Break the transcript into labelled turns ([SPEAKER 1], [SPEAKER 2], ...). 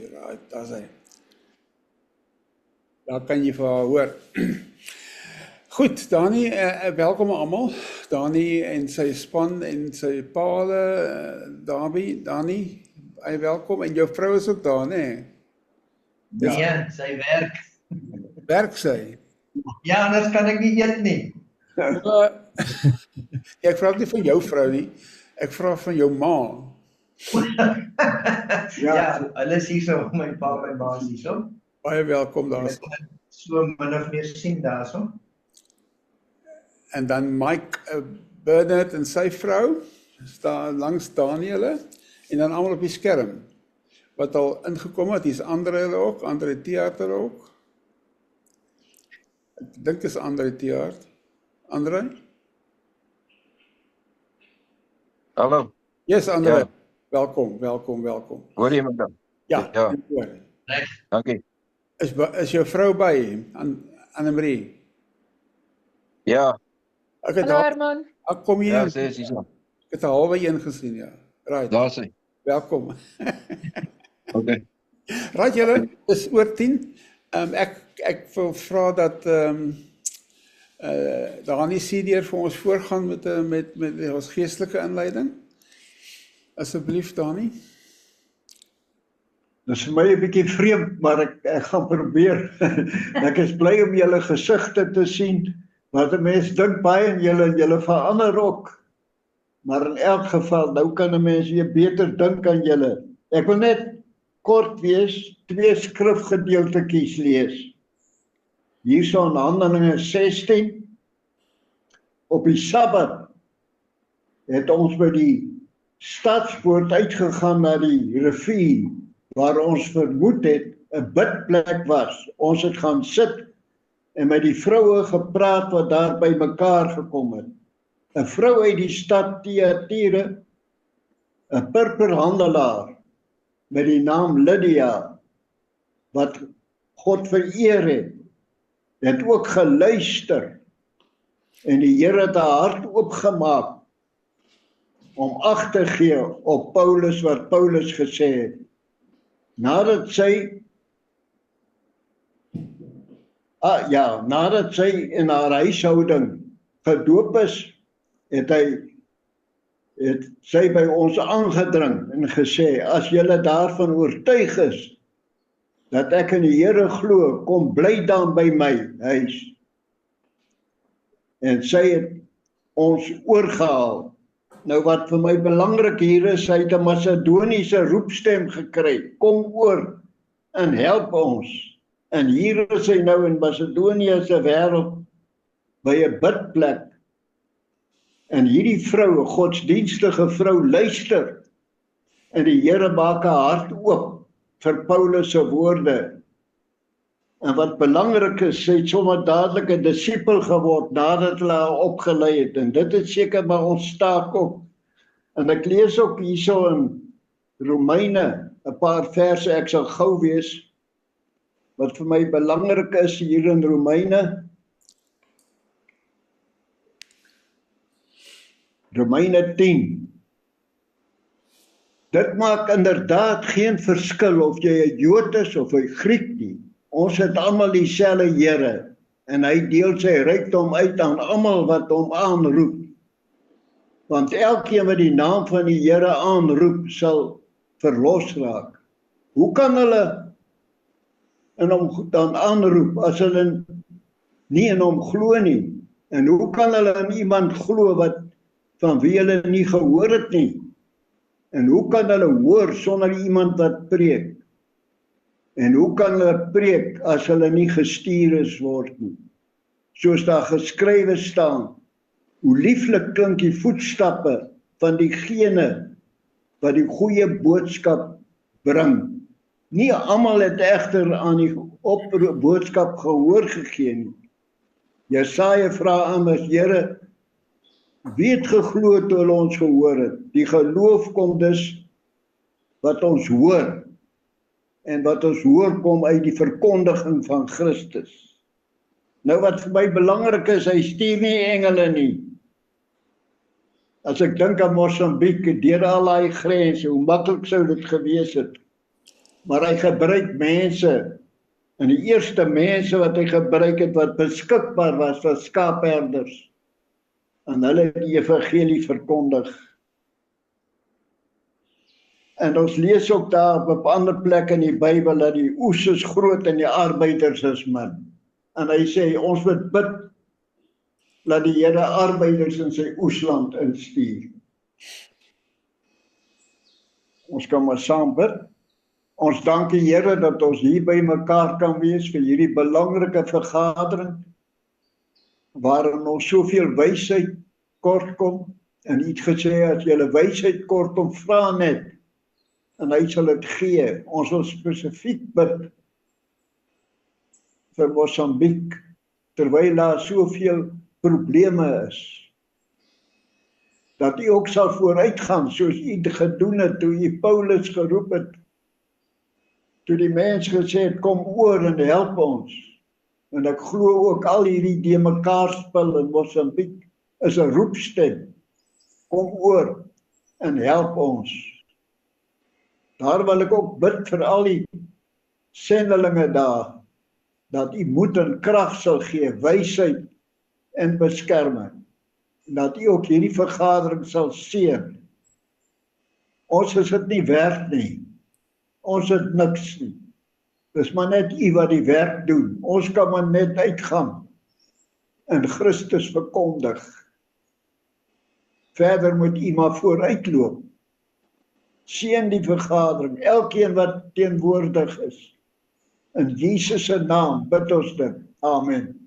[SPEAKER 1] Right, daar is hy. Daar kan jy vir haar hoor. Goed, Dani, welkom almal. Dani en sy span en sy paale, Dani, welkom. En jou vrou is ook daar, né?
[SPEAKER 2] Ja, sy werk.
[SPEAKER 1] Werk sy?
[SPEAKER 2] Ja, anders kan ek nie eet nie.
[SPEAKER 1] Ek vra nie van jou vrou nie, ek vra van jou ma.
[SPEAKER 2] Ja, hulle is hier so, my pa en ma is hier so.
[SPEAKER 1] Baie welkom daar.
[SPEAKER 2] So min of meer sien daar so.
[SPEAKER 1] En dan Mike Bernard en sy vrou, staan langs Daniële, en dan almal op die skerm, wat al ingekom het, hier is Andre ook, Andre Theater ook. Ek dink is Andre Theater. Andre?
[SPEAKER 3] Hallo.
[SPEAKER 1] Yes, Andre.
[SPEAKER 3] Ja.
[SPEAKER 1] Welkom.
[SPEAKER 3] Hoor jy my dan?
[SPEAKER 1] Ja.
[SPEAKER 2] Reg.
[SPEAKER 3] Dankie.
[SPEAKER 1] Is jou vrou by, Annemarie?
[SPEAKER 3] Ja.
[SPEAKER 1] Ek het
[SPEAKER 4] Hallo Herman.
[SPEAKER 1] Ek kom hier.
[SPEAKER 3] Ja, sy is hier.
[SPEAKER 1] Ek het 'n halwe een gesien, ja. Right.
[SPEAKER 3] Daar is sy.
[SPEAKER 1] Welkom.
[SPEAKER 3] Okay.
[SPEAKER 1] Right julle, dis oor 10. Ek wil vra dat Dani Sidier vir ons voorgaan met ons geestelike inleiding. Asseblief Dani.
[SPEAKER 5] Dit is vir my 'n bietjie vreemd, maar ek gaan probeer. Ek is bly om julle gesigte te sien, want 'n mens dink baie aan julle verander ook. Maar in elk geval, nou kan 'n mens weer beter dink aan julle. Ek wil net kort wees, 2 skrifgedeeltetjies lees. Hier staan Handelinge 16. Op die Sabbat het ons by die stadspoort uitgegaan na die rivier, waar ons vermoed het 'n bidplek was. Ons het gaan sit en met die vroue gepraat wat daar by mekaar gekom het. 'n Vrou uit die stad Thyatira, 'n purperhandelaar met die naam Lydia, wat God vereer het ook geluister en die Here het haar hart oopgemaak om ag te gee op Paulus wat Paulus gesê het. Nadat sy in haar huishouding gedoop is, het sy by ons aangedring en gesê, as julle daarvan oortuig is, dat ek in die Here glo, kom bly dan by my huis. En sy het ons oorgehaal. Nou wat vir my belangrik hier is, sy het 'n Macedoniese roepstem gekry, kom oor en help ons. En hier is sy nou in Macedonië se wêreld by 'n bidplek. En hierdie vrou, 'n godsdienstige vrou, luister. En die Here maak haar hart oop vir Paulus se woorde. En wat belangrik is, sy het sommer dadelik 'n disipel geword nadat hulle haar opgelei het. En dit het seker maar ons taak ook. En ek lees ook hierso in Romeine 'n paar verse, ek sal gou wees, wat vir my belangrik is hier in Romeine. Romeine 10. Dit maak inderdaad geen verskil of jy 'n Jood is of 'n Griek nie. Ons het almal dieselfde Here en hy deel sy rykdom uit aan almal wat hom aanroep. Want elkeen wat die naam van die Here aanroep, sal verlos raak. Hoe kan hulle in hom dan aanroep as hulle nie in hom glo nie? En hoe kan hulle in iemand glo wat van wie hulle nie gehoor het nie? En hoe kan hulle hoor sonder iemand wat preek? En hoe kan hulle preek as hulle nie gestuur is word nie? Soos daar geskrywe staan, hoe lieflik klink die voetstappe van diegene wat die goeie boodskap bring. Nie almal het egter aan die boodskap gehoor gegee nie. Jesaja vra immers, Here, wie het geglo toe hulle ons gehoor het? Die geloof kom dus wat ons hoor. En wat ons hoor kom uit die verkondiging van Christus. Nou wat vir my belangrik is, hy stuur nie engele nie. As ek dink aan Mosambiek, deur al daai grense, hoe maklik sou dit gewees het Maar hy gebruik mense, en die eerste mense wat hy gebruik het wat beskikbaar was skaapherders, en hulle het die evangelie verkondig. En ons lees ook daar op ander plekke in die Bybel dat die oes is groot en die arbeiders is min. En hy sê, ons moet bid dat die Here arbeiders in sy oesland instuur. Ons kan maar saam bid. Ons dank die Here dat ons hier by mekaar kan wees vir hierdie belangrike vergadering, waarin ons soveel wysheid kort kom, en U het gesê, as julle wysheid kort kom, vra net, en hy sal dit gee. Ons wil spesifiek bid vir Mosambiek, terwyl daar soveel probleme is, dat U ook sal vooruitgaan, soos U gedoen het, toe U Paulus geroep het, toe die mens gesê het, kom oor en help ons, en ek glo ook al hierdie die mekaar spil in Mosambiek, is 'n roepstem, kom oor en help ons. Daar wil ek ook bid vir al die sendelinge daar, dat U moed en krag sal gee, wysheid en beskerming, dat U ook hierdie vergadering sal seën. Ons is dit nie werd nie, ons het niks nie, dis maar net U wat die werk doen, ons kan maar net uitgaan, en Christus verkondig. Verder moet U maar vooruitloop, seën die vergadering, elkeen wat teenwoordig is, in Jesus se naam bid ons dit, amen.